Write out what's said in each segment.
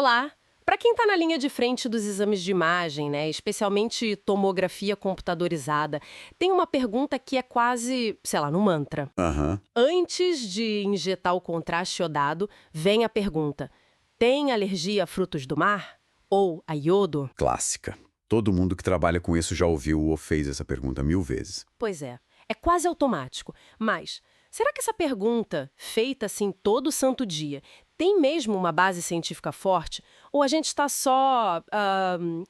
Olá! Para quem está na linha de frente dos exames de imagem, né, especialmente tomografia computadorizada, tem uma pergunta que é quase, sei lá, no mantra. Aham, Antes de injetar o contraste iodado, vem a pergunta: tem alergia a frutos do mar? Ou a iodo? clássica. Todo mundo que trabalha com isso já ouviu ou fez essa pergunta 1000 vezes. Pois é quase automático. Mas será que essa pergunta, feita assim todo santo dia, tem mesmo uma base científica forte? Ou a gente está só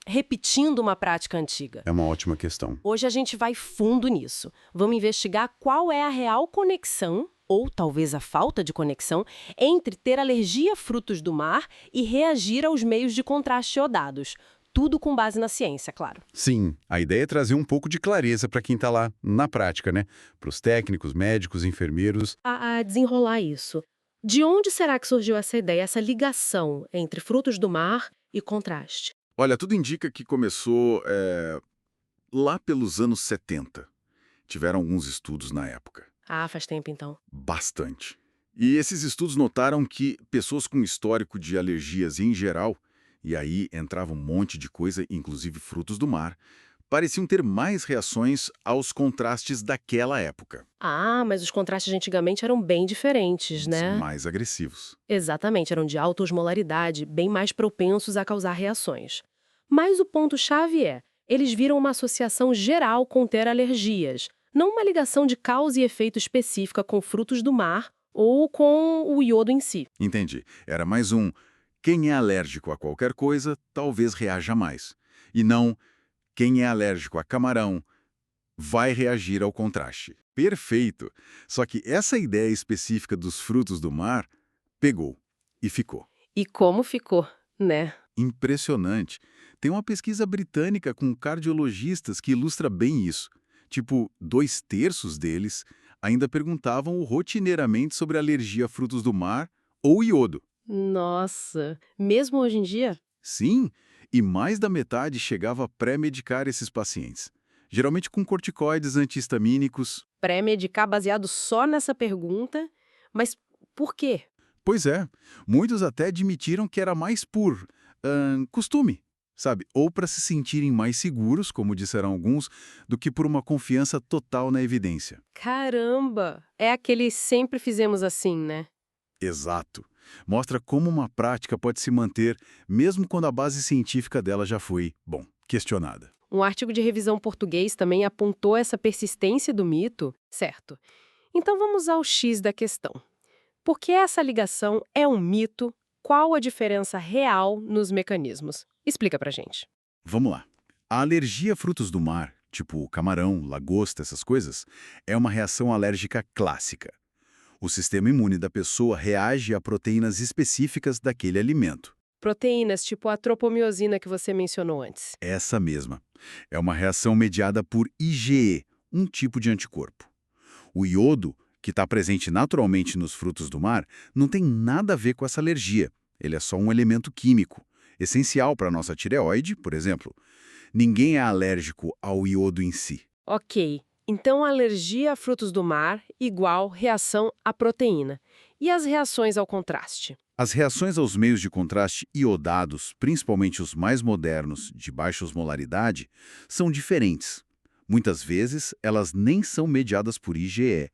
repetindo uma prática antiga? É uma ótima questão. Hoje a gente vai fundo nisso. Vamos investigar qual é a real conexão, ou talvez a falta de conexão, entre ter alergia a frutos do mar e reagir aos meios de contraste iodados. Tudo com base na ciência, claro. Sim, a ideia é trazer um pouco de clareza para quem está lá na prática, né? Para os técnicos, médicos, enfermeiros. A desenrolar isso. De onde será que surgiu essa ideia, essa ligação entre frutos do mar e contraste? Olha, tudo indica que começou lá pelos anos 70. Tiveram alguns estudos na época. Ah, faz tempo então. Bastante. E esses estudos notaram que pessoas com histórico de alergias em geral, e aí entrava um monte de coisa, inclusive frutos do mar, pareciam ter mais reações aos contrastes daquela época, Ah, mas os contrastes de antigamente eram bem diferentes, né? mais agressivos. Exatamente, eram de alta osmolaridade, bem mais propensos a causar reações. Mas o ponto-chave é, eles viram uma associação geral com ter alergias, não uma ligação de causa e efeito específica com frutos do mar ou com o iodo em si. Entendi. Era mais um quem é alérgico a qualquer coisa talvez reaja mais. E não quem é alérgico a camarão vai reagir ao contraste. Perfeito! Só que essa ideia específica dos frutos do mar pegou e ficou. E como ficou, né? Impressionante. Tem uma pesquisa britânica com cardiologistas que ilustra bem isso. Tipo, 2/3 deles ainda perguntavam rotineiramente sobre alergia a frutos do mar ou iodo. Nossa, mesmo hoje em dia? Sim, e mais da metade chegava a pré-medicar esses pacientes, geralmente com corticoides antihistamínicos. Pré-medicar baseado só nessa pergunta, mas por quê? Pois é, muitos até admitiram que era mais por costume, sabe? Ou para se sentirem mais seguros, como disseram alguns, do que por uma confiança total na evidência. Caramba! É aquele sempre fizemos assim, né? Exato. Mostra como uma prática pode se manter mesmo quando a base científica dela já foi, bom, questionada. Um artigo de revisão português também apontou essa persistência do mito, certo? Então vamos ao X da questão. Por que essa ligação é um mito? Qual a diferença real nos mecanismos? Explica pra gente. Vamos lá. A alergia a frutos do mar, tipo camarão, lagosta, essas coisas, é uma reação alérgica clássica. O sistema imune da pessoa reage a proteínas específicas daquele alimento. Proteínas, tipo a tropomiosina que você mencionou antes. Essa mesma. É uma reação mediada por IgE, um tipo de anticorpo. O iodo, que está presente naturalmente nos frutos do mar, não tem nada a ver com essa alergia. Ele é só um elemento químico, essencial para a nossa tireoide, por exemplo. Ninguém é alérgico ao iodo em si. Ok, então alergia a frutos do mar igual reação à proteína. E as reações ao contraste? As reações aos meios de contraste iodados, principalmente os mais modernos, de baixa osmolaridade, são diferentes. Muitas vezes, elas nem são mediadas por IgE.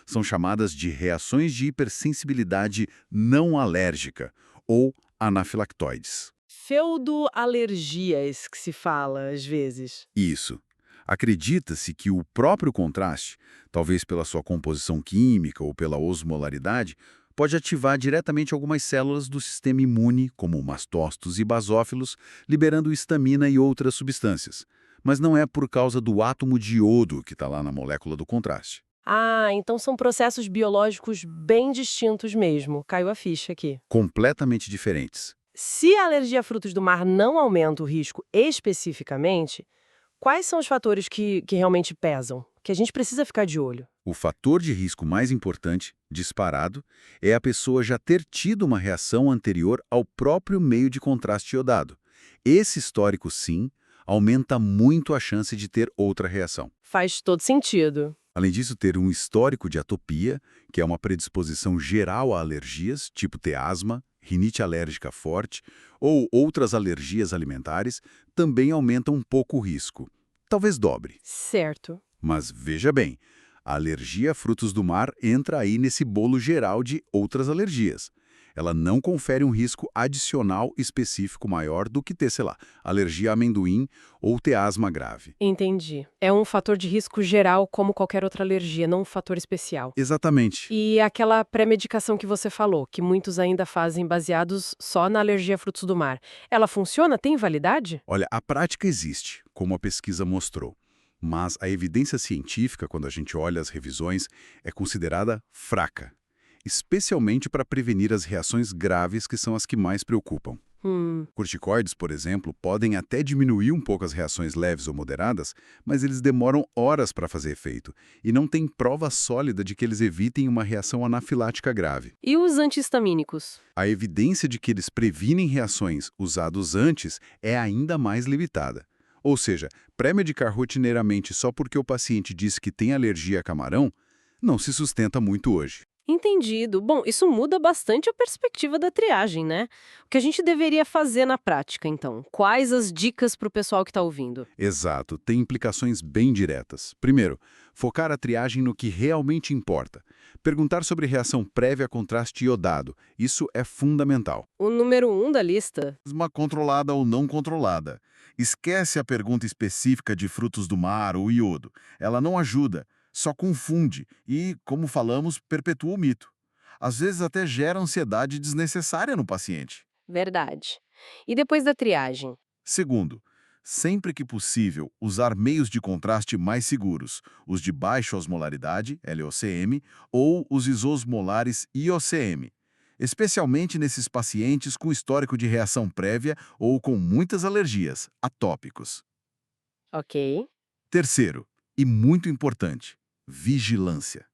São chamadas de reações de hipersensibilidade não alérgica, ou anafilactoides. Feudoalergias, que se fala às vezes. Isso. Acredita-se que o próprio contraste, talvez pela sua composição química ou pela osmolaridade, pode ativar diretamente algumas células do sistema imune, como mastócitos e basófilos, liberando histamina e outras substâncias. Mas não é por causa do átomo de iodo que está lá na molécula do contraste. Ah, então são processos biológicos bem distintos mesmo. Caiu a ficha aqui. Completamente diferentes. Se a alergia a frutos do mar não aumenta o risco especificamente, quais são os fatores que realmente pesam? Que a gente precisa ficar de olho? O fator de risco mais importante, disparado, é a pessoa já ter tido uma reação anterior ao próprio meio de contraste iodado. Esse histórico, sim, aumenta muito a chance de ter outra reação. Faz todo sentido. Além disso, ter um histórico de atopia, que é uma predisposição geral a alergias, tipo ter asma, rinite alérgica forte ou outras alergias alimentares, também aumentam um pouco o risco. Talvez dobre. Certo. Mas veja bem, a alergia a frutos do mar entra aí nesse bolo geral de outras alergias. Ela não confere um risco adicional específico maior do que ter, sei lá, alergia a amendoim ou ter asma grave. Entendi. É um fator de risco geral como qualquer outra alergia, não um fator especial. Exatamente. E aquela pré-medicação que você falou, que muitos ainda fazem baseados só na alergia a frutos do mar, ela funciona? Tem validade? Olha, a prática existe, como a pesquisa mostrou. Mas a evidência científica, quando a gente olha as revisões, é considerada fraca, especialmente para prevenir as reações graves que são as que mais preocupam. Corticoides, por exemplo, podem até diminuir um pouco as reações leves ou moderadas, mas eles demoram horas para fazer efeito, e não tem prova sólida de que eles evitem uma reação anafilática grave. E os antihistamínicos? A evidência de que eles previnem reações usados antes é ainda mais limitada. Ou seja, pré-medicar rotineiramente só porque o paciente disse que tem alergia a camarão não se sustenta muito hoje. Entendido. Bom, isso muda bastante a perspectiva da triagem, né? O que a gente deveria fazer na prática, então? Quais as dicas para o pessoal que está ouvindo? Exato, tem implicações bem diretas. Primeiro, focar a triagem no que realmente importa. Perguntar sobre reação prévia a contraste iodado. Isso é fundamental. O número 1 da lista. Asma controlada ou não controlada. Esquece a pergunta específica de frutos do mar ou iodo. Ela não ajuda, só confunde e, como falamos, perpetua o mito. Às vezes até gera ansiedade desnecessária no paciente. Verdade. E depois da triagem? Segundo, sempre que possível, usar meios de contraste mais seguros, os de baixa osmolaridade, LOCM, ou os isosmolares IOCM, especialmente nesses pacientes com histórico de reação prévia ou com muitas alergias, atópicos. Ok. Terceiro, e muito importante, vigilância.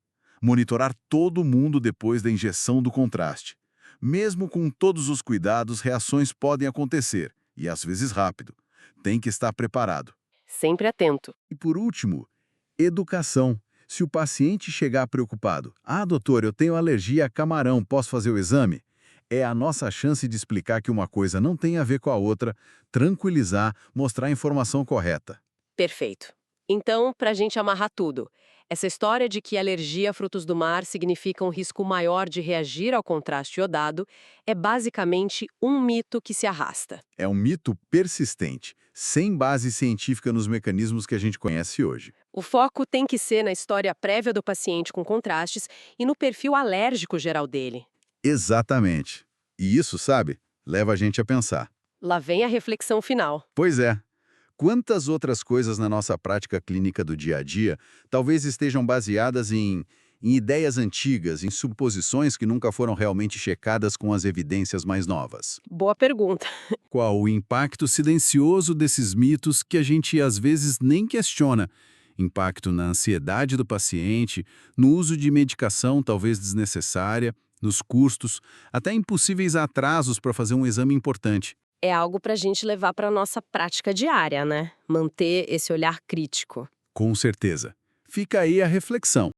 Monitorar todo mundo depois da injeção do contraste. Mesmo com todos os cuidados, reações podem acontecer, e às vezes rápido. Tem que estar preparado. Sempre atento. E por último, educação. Se o paciente chegar preocupado, doutor, eu tenho alergia a camarão, posso fazer o exame? É a nossa chance de explicar que uma coisa não tem a ver com a outra, tranquilizar, mostrar a informação correta. Perfeito. Então, para a gente amarrar tudo, essa história de que alergia a frutos do mar significa um risco maior de reagir ao contraste iodado é basicamente um mito que se arrasta. É um mito persistente, sem base científica nos mecanismos que a gente conhece hoje. O foco tem que ser na história prévia do paciente com contrastes e no perfil alérgico geral dele. Exatamente. E isso, sabe, leva a gente a pensar. Lá vem a reflexão final. Pois é. Quantas outras coisas na nossa prática clínica do dia a dia talvez estejam baseadas em ideias antigas, em suposições que nunca foram realmente checadas com as evidências mais novas? Boa pergunta. Qual o impacto silencioso desses mitos que a gente às vezes nem questiona? Impacto na ansiedade do paciente, no uso de medicação talvez desnecessária, nos custos, até impossíveis atrasos para fazer um exame importante. É algo para a gente levar para a nossa prática diária, né? Manter esse olhar crítico. Com certeza. Fica aí a reflexão.